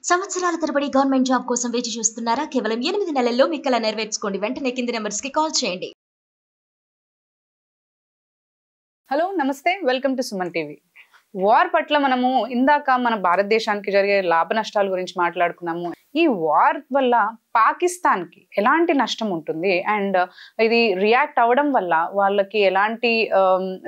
సంవత్సరాల తరబడి government job కోసం వేచి చూస్తున్నారా? కేవలం 8 నెలల్లో మీ కల నెరవేర్చుకోండి. వెంటనే కింది నెంబర్స్ కి కాల్ చేయండి. హలో నమస్తే welcome to Suman TV. War పట్ల మనము ఇందాక మన భారతదేశానికి జరిగే లాభ నష్టాల గురించి మాట్లాడుకున్నాము. ఈ వార్ వల్ల పాకిస్తాన్కి ఎలాంటి నష్టం ఉంటుంది అండ్ ఇది రియాక్ట్ అవ్వడం వల్ల వాళ్ళకి ఎలాంటి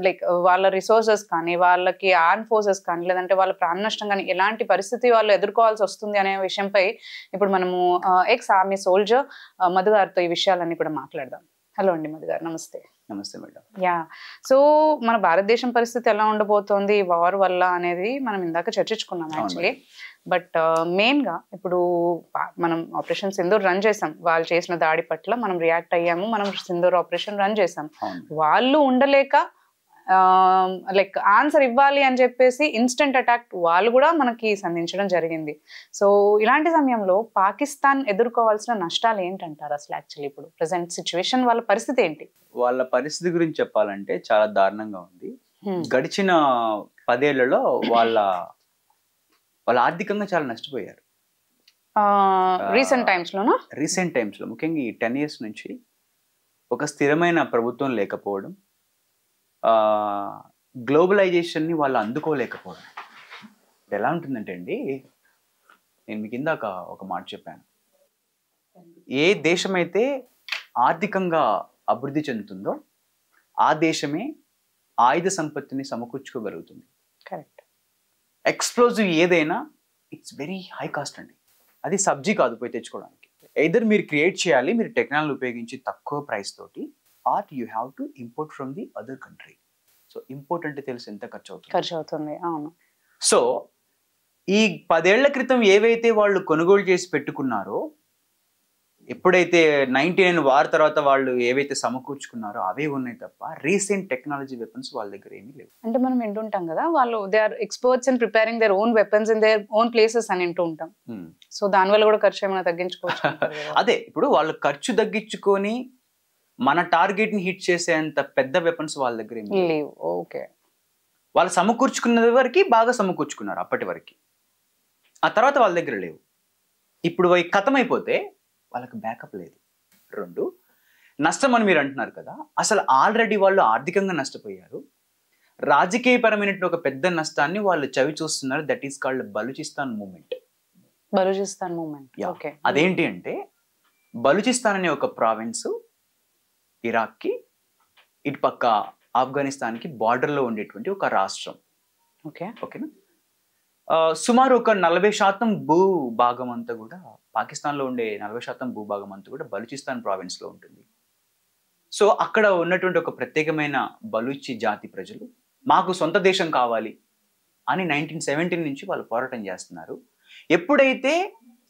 లైక్ వాళ్ళ రిసోర్సెస్ కానీ వాళ్ళకి ఆర్మ్ ఫోర్సెస్ కానీ లేదంటే వాళ్ళ ప్రాణ నష్టం కానీ ఎలాంటి పరిస్థితి వాళ్ళు ఎదుర్కోవాల్సి వస్తుంది అనే విషయంపై ఇప్పుడు మనము ఎక్స్ ఆర్మీ సోల్జర్ మధు గారితో ఈ విషయాలన్నీ కూడా మాట్లాడదాం. హలో అండి మధు గారు, నమస్తే. నమస్తే మేడం. యా, సో మన భారతదేశం పరిస్థితి ఎలా ఉండబోతోంది వార్ వల్ల అనేది మనం ఇందాక చర్చించుకున్నాం యాక్చువల్లీ. బట్ మెయిన్గా ఇప్పుడు మనం ఆపరేషన్ సింధూర్ రన్ చేసాం. వాళ్ళు చేసిన దాడి పట్ల మనం రియాక్ట్ అయ్యాము. మనం సింధూర్ ఆపరేషన్ రన్ చేసాం. వాళ్ళు ఉండలేక లైక్ ఆన్సర్ ఇవ్వాలి అని చెప్పేసి ఇన్స్టెంట్ అటాక్ వాళ్ళు కూడా మనకి సంధించడం జరిగింది. సో ఇలాంటి సమయంలో పాకిస్తాన్ ఎదుర్కోవాల్సిన నష్టాలు ఏంటంటారు అసలు? యాక్చువల్లీ ఇప్పుడు ప్రెసెంట్ సిచ్యువేషన్ వాళ్ళ పరిస్థితి ఏంటి? వాళ్ళ పరిస్థితి గురించి చెప్పాలంటే చాలా దారుణంగా ఉంది. గడిచిన 10 ఏళ్లలో వాళ్ళ ఆర్థికంగా చాలా నష్టపోయారు. రీసెంట్ టైమ్స్ లో ముఖ్యంగా ఈ 10 years నుంచి ఒక స్థిరమైన ప్రభుత్వం లేకపోవడం, గ్లోబలైజేషన్ ని వాళ్ళు అందుకోలేకపోవడం. ఎలా ఉంటుందంటే అండి, నేను మీకు ఇందాక ఒక మాట చెప్పాను, ఏ దేశమైతే ఆర్థికంగా అభివృద్ధి చెందుతుందో ఆ దేశమే ఆయుధ సంపత్తిని సమకూర్చుకోగలుగుతుంది. కరెక్ట్. ఎక్స్ప్లోజివ్ ఏదైనా ఇట్స్ వెరీ హై కాస్ట్ అండి. అది సబ్జీ కాదు పోయి తెచ్చుకోవడానికి. ఎయిదర్ మీరు క్రియేట్ చేయాలి, మీరు టెక్నాలజీ ఉపయోగించి తక్కువ ప్రైస్ తోటి, are you have to import from the other country. So import అంటే తెలుసు ఎంత ఖర్చు అవుతుంది. అవును. సో ఈ 10 ఏళ్ల క్రితం ఏవైతే వాళ్ళు కొనుగోలు చేసి పెట్టుకున్నారో, ఎప్పుడైతే 99 వార్ తర్వాత వాళ్ళు ఏవైతే సమకూర్చుకున్నారో అవే ఉన్నాయి తప్ప రీసెంట్ టెక్నాలజీ వెపన్స్ వాళ్ళ దగ్గర ఏమీ లేవు. అంటే మనం వింటుంటాం కదా, వాళ్ళు they are experts in preparing their own weapons in their own places అని వింటూ ఉంటాం. సో దానివల్ల కూడా ఖర్చు ఏమైనా తగ్గించుకోవచ్చు? అదే, ఇప్పుడు వాళ్ళు ఖర్చు తగ్గించుకొని మన టార్గెట్ ని హిట్ చేసేంత పెద్ద వెపన్స్ వాళ్ళ దగ్గర ఏమీ లేవు. ఓకే. వాళ్ళు సమకూర్చుకున్న వరకు బాగా సమకూర్చుకున్నారు అప్పటి వరకు, ఆ తర్వాత వాళ్ళ దగ్గర లేవు. ఇప్పుడు అవి ఖతం అయిపోతే వాళ్ళకి బ్యాకప్ లేదు. 2, నష్టం అని మీరు అంటున్నారు కదా, అసలు ఆల్రెడీ వాళ్ళు ఆర్థికంగా నష్టపోయారు. రాజకీయపరమైనటువంటి ఒక పెద్ద నష్టాన్ని వాళ్ళు చవి చూస్తున్నారు. That is called Balochistan movement. Okay. అదేంటి అంటే, బలూచిస్తాన్ అనే ఒక ప్రావిన్స్ ఇరాక్కి, ఇటు పక్క ఆఫ్ఘనిస్తాన్కి బార్డర్లో ఉండేటువంటి ఒక రాష్ట్రం. ఓకేనా? సుమారు ఒక 40% భూభాగం అంతా కూడా, పాకిస్తాన్లో ఉండే 40% భూభాగం అంతా కూడా బలూచిస్తాన్ ప్రావిన్స్లో ఉంటుంది. సో అక్కడ ఉన్నటువంటి ఒక ప్రత్యేకమైన బలూచి జాతి ప్రజలు మాకు సొంత దేశం కావాలి అని 1917 నుంచి వాళ్ళు పోరాటం చేస్తున్నారు. ఎప్పుడైతే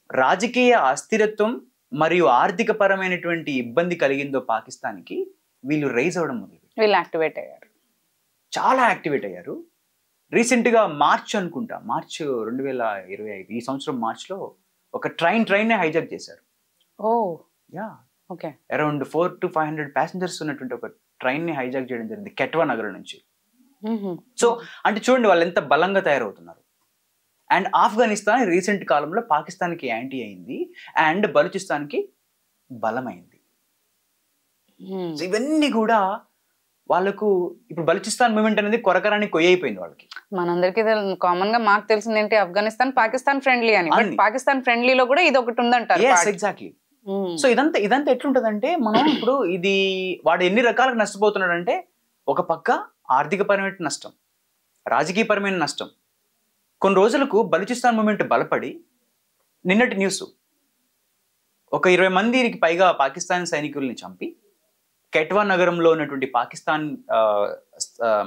రాజకీయ అస్థిరత్వం మరియు ఆర్థిక పరమైనటువంటి ఇబ్బంది కలిగిందో పాకిస్తాన్కి, వీళ్ళు రైజ్ అవ్వడం మొదలుపెట్టారు. వీళ్ళు చాలా యాక్టివేట్ అయ్యారు. రీసెంట్గా మార్చ్ 2025 ఈ సంవత్సరం మార్చ్లో ఒక ట్రైన్ హైజాక్ చేశారు. అరౌండ్ 400 to 500 ప్యాసింజర్స్ ఉన్నటువంటి ఒక ట్రైన్ ని హైజాక్ చేయడం జరిగింది కెట్వా నగరం నుంచి. సో అంటే చూడండి వాళ్ళు ఎంత బలంగా తయారవుతున్నారు. అండ్ ఆఫ్ఘనిస్తాన్ రీసెంట్ కాలంలో పాకిస్తాన్కి యాంటీ అయింది అండ్ బలూచిస్తాన్కి బలమైంది. ఇవన్నీ కూడా వాళ్ళకు ఇప్పుడు బలూచిస్తాన్ మూవ్మెంట్ అనేది కొరకరాని కొయ్యిపోయింది వాళ్ళకి. మనందరికీ కామన్ గా మాకు తెలిసింది ఏంటి, ఆఫ్ఘనిస్తాన్ పాకిస్తాన్ ఫ్రెండ్లీ అని. పాకిస్తాన్ ఫ్రెండ్లీలో కూడా ఇది ఒకటి ఉందంటారు. ఎగ్జాక్ట్లీ. సో ఇదంతా ఎట్లుంటదంటే, మనం ఇప్పుడు ఇది వాడు ఎన్ని రకాలుగా నష్టపోతున్నాడు అంటే, ఒక పక్క ఆర్థికపరమైన నష్టం, రాజకీయపరమైన నష్టం. కొన్ని రోజులకు బలూచిస్తాన్ మూవ్మెంట్ బలపడి, నిన్నటి న్యూస్ ఒక 20 మందికి పైగా పాకిస్తాన్ సైనికుల్ని చంపి కెట్వా నగరంలో ఉన్నటువంటి పాకిస్తాన్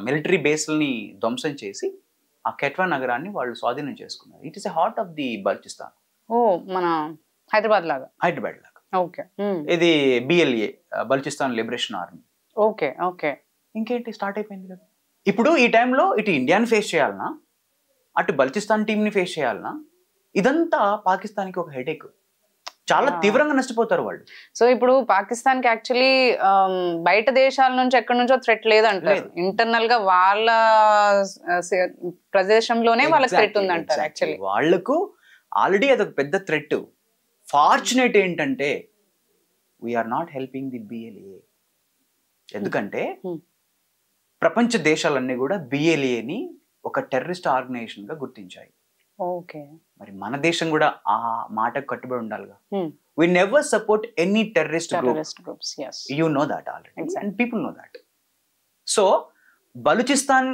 మిలిటరీ బేస్లని ధ్వంసం చేసి ఆ కెట్వా నగరాన్ని వాళ్ళు స్వాధీనం చేసుకున్నారు. It is a heart of the Balochistan. మన హైదరాబాద్ లాగా. ఓకే. ఇది BLA, Balochistan liberation army. Okay. ఇంకేంటి, స్టార్ట్ అయిపోయింది కదా. ఇప్పుడు ఈ టైంలో ఇటు ఇండియాని ఫేస్ చేయాలన్నా, అటు బలూచిస్తాన్ టీంని ఫేస్ చేయాలన్నా, ఇదంతా పాకిస్తాన్కి ఒక హెడేక్. చాలా తీవ్రంగా నష్టపోతారు వాళ్ళు. సో ఇప్పుడు పాకిస్తాన్ కి యాక్చువల్లీ బయట దేశాల నుంచి ఎక్కడి నుంచో థ్రెట్ లేదంటారు. ఇంటర్నల్ గా వాళ్ళ ప్రదేశంలోనే వాళ్ళకి థ్రెట్ ఉందంటారు. యాక్చువల్లీ వాళ్లకు ఆల్రెడీ అదొక పెద్ద థ్రెట్. ఫార్చునేట్ ఏంటంటే we are not helping the BLA. ఎందుకంటే ప్రపంచ దేశాలన్నీ కూడా బిఎల్ఏని ఒక టెర్రరిస్ట్ ఆర్గనైజేషన్ గా గుర్తించాయి. ఓకే, మరి మన దేశం కూడా ఆ మాటకు కట్టుబడి ఉండాలిగా. We never support any terrorist groups. You know that already and people know that. So Balochistan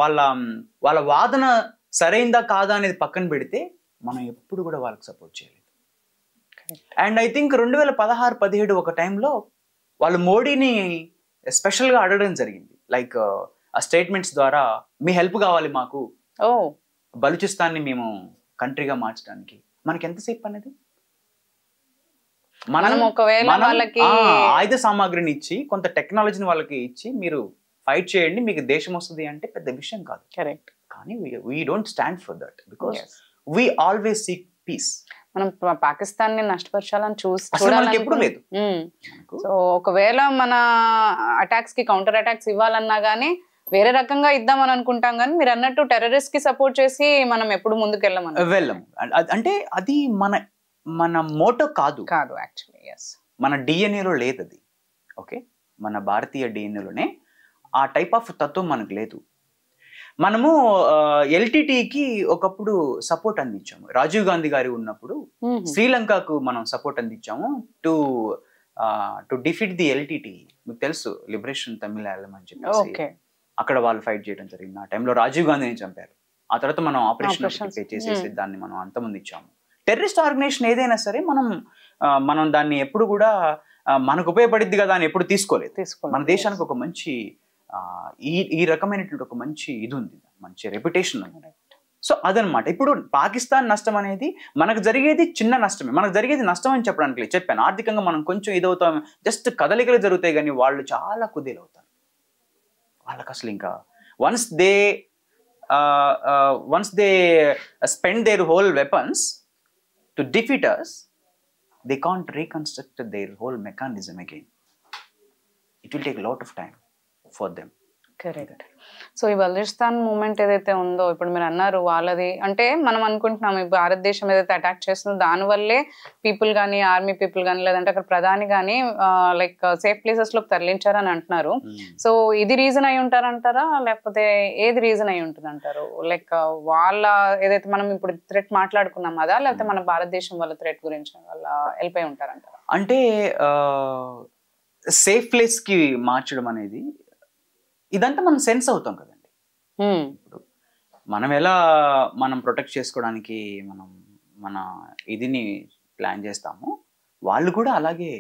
వాళ్ళ వాళ్ళ వాదన సరైందా కాదా అనేది పక్కన పెడితే మనం ఎప్పుడు కూడా వాళ్ళకి సపోర్ట్ చేయలేదు. అండ్ ఐ థింక్ 2016-17 ఒక టైంలో వాళ్ళు మోడీని స్పెషల్గా అడగడం జరిగింది. లైక్ ఆ స్టేట్మెంట్స్ ద్వారా మీ హెల్ప్ కావాలి మాకు, బలూచిస్తాన్ని మేము కంట్రీగా మార్చడానికి. మనకి ఎంతసేపు అనేది మనం ఒకవేళ వాళ్ళకి ఆయుధ సామాగ్రిని ఇచ్చి కొంత టెక్నాలజీని వాళ్ళకి ఇచ్చి మీరు ఫైట్ చేయండి మీకు దేశం వస్తుంది అంటే పెద్ద విషయం కాదు. కరెక్ట్. కానీ we don't stand for that because we always seek peace. మనం పాకిస్తాన్ ని నష్టపరచాలని ఎప్పుడు లేదు. సో ఒకవేళ మన అటాక్స్ కి కౌంటర్ అటాక్స్ ఇవ్వాలన్నా గానీ వేరే రకంగా ఇద్దామని అనుకుంటాం, కానీ మీరు అన్నట్టు టెర్రరిస్ట్ కి సపోర్ట్ చేసి మనం ఎప్పుడు ముందుకు వెళ్ళము. అంటే అది మన మోటో కాదు యాక్చువల్లీ. మన డిఎన్ఏలో లేదు అది. ఓకే, మన భారతీయ డిఎన్ఏలోనే ఆ టైప్ ఆఫ్ తత్వం మనకు లేదు. మనము ఎల్టీటీకి ఒకప్పుడు సపోర్ట్ అందించాము. రాజీవ్ గాంధీ గారి ఉన్నప్పుడు శ్రీలంకకు మనం సపోర్ట్ అందించాము టు డిఫీట్ ది ఎల్టీటీ. మీకు తెలుసు, లిబరేషన్ తమిళనాడు అని చెప్పేసి అక్కడ వాళ్ళు ఫైట్ చేయడం జరిగింది. ఆ టైంలో రాజీవ్ గాంధీని చంపారు. ఆ తర్వాత మనం ఆపరేషన్ చేసేసి దాన్ని మనం అంతమంది ఇచ్చాము. టెర్రరిస్ట్ ఆర్గనైజేషన్ ఏదైనా సరే మనం దాన్ని ఎప్పుడు కూడా మనకు ఉపయోగపడిద్ది కదా అని ఎప్పుడు తీసుకోలేదు. మన దేశానికి ఒక మంచి ఈ రకమైనటువంటి ఒక మంచి ఇది ఉంది, మంచి రెప్యుటేషన్ ఉంది. సో అదనమాట. ఇప్పుడు పాకిస్తాన్ నష్టం అనేది మనకు జరిగేది చిన్న నష్టమే. మనకు జరిగేది నష్టం అని చెప్పడానికి చెప్పాను. ఆర్థికంగా మనం కొంచెం ఇదవుతాం, జస్ట్ కదలికలు జరుగుతాయి, కానీ వాళ్ళు చాలా కుదేలవుతారు. వాళ్ళకి అసలు ఇంకా once they spend there whole weapons to defeat us, they can't reconstruct their whole mechanism again. It will take a lot of time for them. Correct. So ఈ బలూచిస్తాన్ మూమెంట్ ఏదైతే ఉందో, ఇప్పుడు మీరు అన్నారు వాళ్ళది అంటే మనం అనుకుంటున్నాం ఈ భారతదేశం ఏదైతే అటాక్ చేస్తుందో దానివల్లే పీపుల్ కానీ ఆర్మీ పీపుల్ కానీ లేదంటే అక్కడ ప్రధాని కానీ లైక్ సేఫ్ ప్లేసెస్ లోకి తరలించారని అంటున్నారు. సో ఇది రీజన్ అయి ఉంటారంటారా, లేకపోతే ఏది రీజన్ అయి ఉంటుంది అంటారు? లైక్ వాళ్ళ ఏదైతే మనం ఇప్పుడు థ్రెట్ మాట్లాడుకున్నాం కదా, లేకపోతే మన భారతదేశం వాళ్ళ థ్రెట్ గురించి వాళ్ళ హెల్ప్ అయి ఉంటారంటారా? అంటే సేఫ్ ప్లేస్ కి మార్చడం అనేది ఇదంతా మనం సెన్స్ అవుతాం కదండి. ఇప్పుడు మనం ప్రొటెక్ట్ చేసుకోవడానికి మన ఇదిని ప్లాన్ చేస్తాము, వాళ్ళు కూడా అలాగే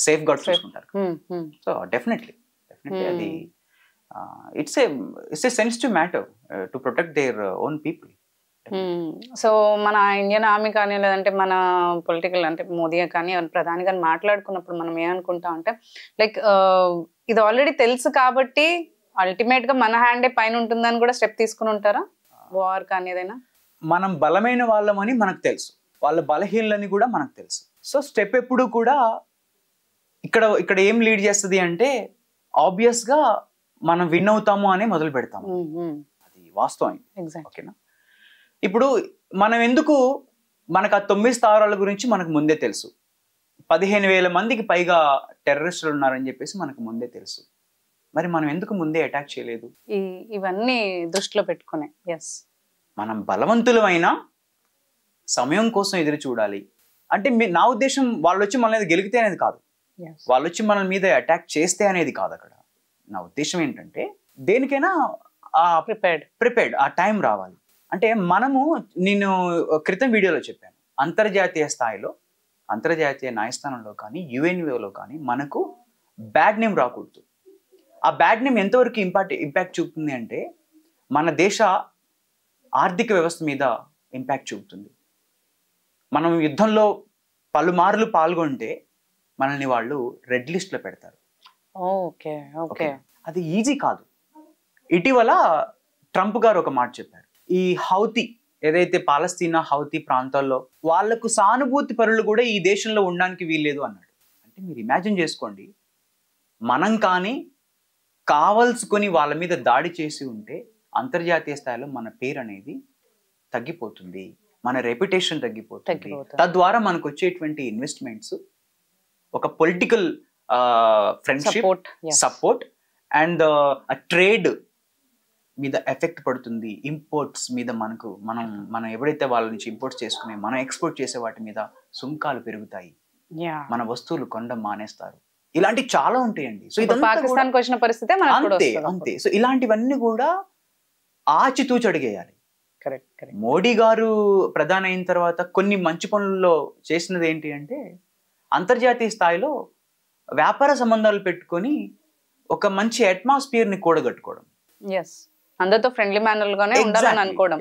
సేఫ్ గార్డ్ చూసుకుంటారు. సో డెఫినెట్లీ అది it's a sensitive matter to protect their own people. So మన ఇండియన్ ఆర్మీ కానీ లేదంటే మన పొలిటికల్ అంటే మోదీ కానీ ప్రధాని కానీ మాట్లాడుకున్నప్పుడు మనం ఏమనుకుంటాం అంటే లైక్ ఇది ఆల్రెడీ తెలుసు కాబట్టి అల్టిమేట్ గా మన హ్యాండే పైన ఉంటుందని కూడా స్టెప్ తీసుకుని ఉంటారా? వార్ కానీ ఏదైనా మనం బలమైన వాళ్ళమని మనకు తెలుసు, వాళ్ళ బలహీనలని కూడా మనకు తెలుసు. సో స్టెప్ ఎప్పుడు కూడా ఇక్కడ ఏం లీడ్ చేస్తుంది అంటే ఆబ్వియస్ గా మనం విన్ అవుతాము అనే మొదలు పెడతాము. అది వాస్తవం. ఓకేనా? ఇప్పుడు మనం ఎందుకు మనకు ఆ 9 స్థావరాల గురించి మనకు ముందే తెలుసు, 15,000 మందికి పైగా టెర్రరిస్టులు ఉన్నారని చెప్పేసి మనకు ముందే తెలుసు. మరి మనం ఎందుకు ముందే అటాక్ చేయలేదు? ఇవన్నీ దృష్టిలో పెట్టుకునే మనం బలవంతులమైనా సమయం కోసం ఎదురు చూడాలి. అంటే నా ఉద్దేశం వాళ్ళు వచ్చి మన మీద గెలిగితే అనేది కాదు, వాళ్ళు వచ్చి మన మీద అటాక్ చేస్తే అనేది కాదు. అక్కడ నా ఉద్దేశం ఏంటంటే దేనికైనా ప్రిపేర్డ్ ఆ టైం రావాలి. అంటే నేను క్రితం వీడియోలో చెప్పాను, అంతర్జాతీయ స్థాయిలో అంతర్జాతీయ న్యాయస్థానంలో కానీ యుఎన్ఓలో కానీ మనకు బ్యాడ్ నేమ్ రాకూడదు. ఆ బ్యాడ్ నేమ్ ఎంతవరకు ఇంపాక్ట్ చూపుతుంది అంటే మన దేశ ఆర్థిక వ్యవస్థ మీద ఇంపాక్ట్ చూపుతుంది. మనం యుద్ధంలో పలుమార్లు పాల్గొంటే మనల్ని వాళ్ళు రెడ్ లిస్ట్లో పెడతారు. అది ఈజీ కాదు. ఇటీవల ట్రంప్ గారు ఒక మాట చెప్పారు, ఈ హౌతీ ఏదైతే పాలస్తీనా హౌతీ ప్రాంతాల్లో వాళ్లకు సానుభూతి పరులు కూడా ఈ దేశంలో ఉండడానికి వీల్లేదు అన్నాడు. అంటే మీరు ఇమాజిన్ చేసుకోండి, మనం కానీ కావలసుకొని వాళ్ళ మీద దాడి చేసి ఉంటే అంతర్జాతీయ స్థాయిలో మన పేరు అనేది తగ్గిపోతుంది, మన రెప్యుటేషన్ తగ్గిపోతుంది. తగ్గిపోతుంది. తద్వారా మనకు వచ్చేటువంటి ఇన్వెస్ట్మెంట్స్ ఒక political friendship, support and trade మీద ఎఫెక్ట్ పడుతుంది. ఇంపోర్ట్స్ మీద మనం ఎవరైతే వాళ్ళ నుంచి ఇంపోర్ట్స్ చేసుకునే మనం ఎక్స్పోర్ట్ చేసే వాటి మీద సుంకాలు పెరుగుతాయి, మన వస్తువులు కొనడం మానేస్తారు. ఇలాంటి చాలా ఉంటాయండి. సో పాకిస్తాన్ కు వచ్చిన పరిస్థితి అంతే. సో ఇలాంటివన్నీ కూడా ఆచితూచి అడిగేయాలి. మోడీ గారు ప్రధాని అయిన తర్వాత కొన్ని మంచి పనుల్లో చేసినది ఏంటి అంటే అంతర్జాతీయ స్థాయిలో వ్యాపార సంబంధాలు పెట్టుకొని ఒక మంచి అట్మాస్ఫియర్ ని కూడగట్టుకోవడం, అందరితో ఫ్రెండ్లీ మేనర్ గానే ఉండాలని అనుకోవడం.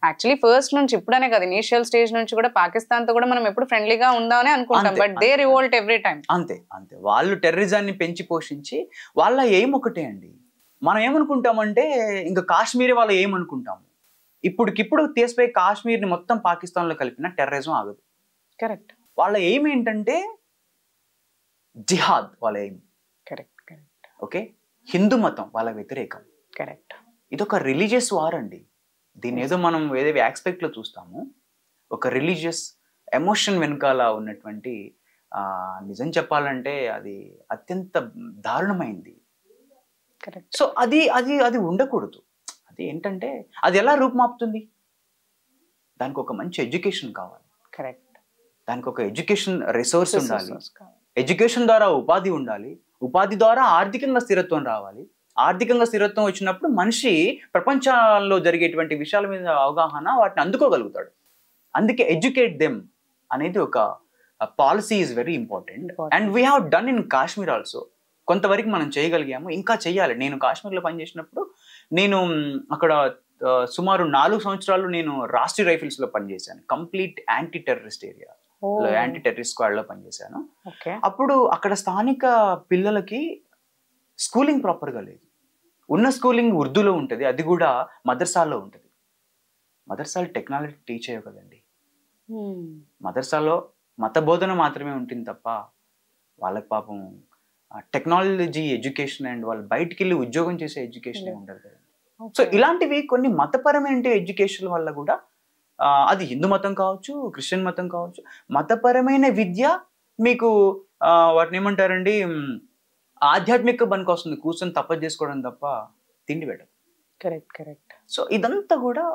యాక్చువల్లీ ఫస్ట్ నుంచి ఇప్పుడనే కదా, ఇనిషియల్ స్టేజ్ నుంచి కూడా పాకిస్తాన్ తో కూడా మనం ఎప్పుడు ఫ్రెండ్లీగా ఉందామని అనుకుంటాం, but they revolt every time. అంతే. వాళ్ళు టెర్రరిజాన్ని పెంచి పోషించి వాళ్ళ ఎయిమ్ ఒకటే అండి. మనం ఏమనుకుంటామంటే ఇంకా కాశ్మీర్ వాళ్ళ ఏమనుకుంటాము, ఇప్పటికిప్పుడు తీసిపోయి కాశ్మీర్ ని మొత్తం పాకిస్తాన్ లో కలిపిన టెర్రరిజం ఆగదు. కరెక్ట్. వాళ్ళ ఎయిమ్ ఏంటంటే జిహాద్, వాళ్ళ ఎయిమ్. ఓకే, హిందూ మతం వాళ్ళ వ్యతిరేకం. కరెక్ట్. ఇదొక రిలీజియస్ వార్ అండి. దీన్ని ఏదో మనం ఏదో ఆస్పెక్ట్ లో చూస్తాము, ఒక రిలీజియస్ ఎమోషన్ వెనకాల ఉన్నటువంటి నిజం చెప్పాలంటే అది అత్యంత దారుణమైంది. సో అది అది అది ఉండకూడదు. అది ఏంటంటే అది ఎలా రూపుమాపుతుంది, దానికి ఒక మంచి ఎడ్యుకేషన్ కావాలి. కరెక్ట్. దానికి ఒక ఎడ్యుకేషన్ రిసోర్స్ ఉండాలి, ఎడ్యుకేషన్ ద్వారా ఉపాధి ఉండాలి, ఉపాధి ద్వారా ఆర్థికంగా స్థిరత్వం రావాలి. ఆర్థికంగా స్థిరత్వం వచ్చినప్పుడు మనిషి ప్రపంచంలో జరిగేటువంటి విషయాల మీద అవగాహన, వాటిని అందుకోగలుగుతాడు. అందుకే ఎడ్యుకేట్ దెమ్ అనేది ఒక policy is very important. And we have done in Kashmir also. కొంతవరకు మనం చేయగలిగాము, ఇంకా చెయ్యాలి. నేను కాశ్మీర్లో పనిచేసినప్పుడు నేను అక్కడ సుమారు 4 సంవత్సరాలు నేను రాష్ట్రీయ రైఫిల్స్ లో పనిచేశాను. Complete anti terrorist area, anti terrorist squad లో పనిచేశాను. అప్పుడు అక్కడ స్థానిక పిల్లలకి స్కూలింగ్ ప్రాపర్ గా లేదు. ఉన్న స్కూలింగ్ ఉర్దూలో ఉంటుంది, అది కూడా మదర్సాల్లో ఉంటుంది. మదర్సాలు టెక్నాలజీ టీచ్ అయ్యవు కదండి. మదర్సాలో మత బోధన మాత్రమే ఉంటుంది తప్ప వాళ్ళకి పాపం టెక్నాలజీ ఎడ్యుకేషన్ అండ్ వాళ్ళు బయటికి వెళ్ళి ఉద్యోగం చేసే ఎడ్యుకేషన్ ఉండదు కదండి. సో ఇలాంటివి కొన్ని మతపరమైన ఎడ్యుకేషన్ వల్ల కూడా, అది హిందూ మతం కావచ్చు, క్రిస్టియన్ మతం కావచ్చు, మతపరమైన విద్య మీకు వాటిని ఏమంటారండి, ఆధ్యాత్మిక పనికి వస్తుంది. కూర్చొని తపస్సు చేసుకోవడం తప్ప తిండి పెట్టదు. కరెక్ట్. సో ఇదంతా కూడా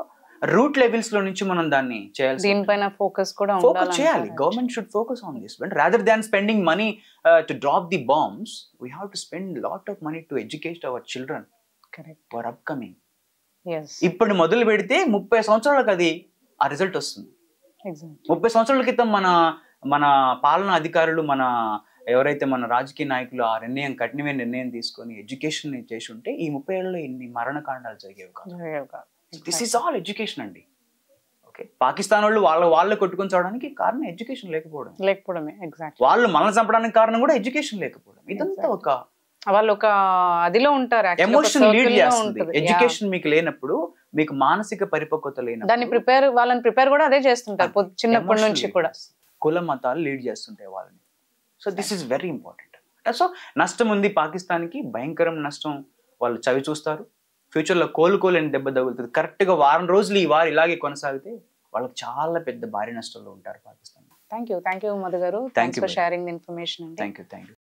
రూట్ లెవెల్స్ లో నుంచి మనం దాన్ని చేయాలి. దీనిపైన ఫోకస్ చేయాలి. Government should focus on this. But rather than spending money to drop the bombs, we have to spend lot of money to educate our children for upcoming. ఇప్పుడు మొదలు పెడితే 30 సంవత్సరాలకు అది ఆ రిజల్ట్ వస్తుంది. 30 సంవత్సరాల క్రితం మన పాలనా అధికారులు, ఎవరైతే మన రాజకీయ నాయకులు ఆ కఠినమైన నిర్ణయం తీసుకొని ఎడ్యుకేషన్ చేసి ఉంటే ఈ 30 ఏళ్ళలో ఇన్ని మరణకాండాలు జరిగేవి కాదు. దిస్ ఈస్ ఆల్ ఎడ్యుకేషన్ అండి. ఓకే, పాకిస్తాన్ వాళ్ళు కొట్టుకొని చావడానికి కారణం ఎడ్యుకేషన్ లేకపోవడమే. వాళ్ళు మనల్ని చంపడానికి కారణం కూడా ఎడ్యుకేషన్ లేకపోవడం. ఇదంతా వాళ్ళు ఒక అదిలో ఉంటారు, ఎమోషన్ లీడ్ చేస్తుంది. ఎడ్యుకేషన్ మీకు లేనప్పుడు, మీకు మానసిక పరిపక్వత లేనప్పుడు దాన్ని వాళ్ళని ప్రిపేర్ కూడా అదే చేస్తుంటారు చిన్నప్పటి నుంచి కూడా. కుల మతాలు లీడ్ చేస్తుంటాయి వాళ్ళని. So this is very important. So నష్టం ఉంది పాకిస్తాన్కి, భయంకరం నష్టం వాళ్ళు చవి చూస్తారు. ఫ్యూచర్లో కోలుకోలేని దెబ్బ తగులుతుంది. కరెక్ట్గా వారం రోజులు ఈ వారు ఇలాగే కొనసాగితే వాళ్ళకి చాలా పెద్ద భారీ నష్టంలో ఉంటారు పాకిస్తాన్. థ్యాంక్ యూ మధు గారు. Thanks for sharing the information. Thank you.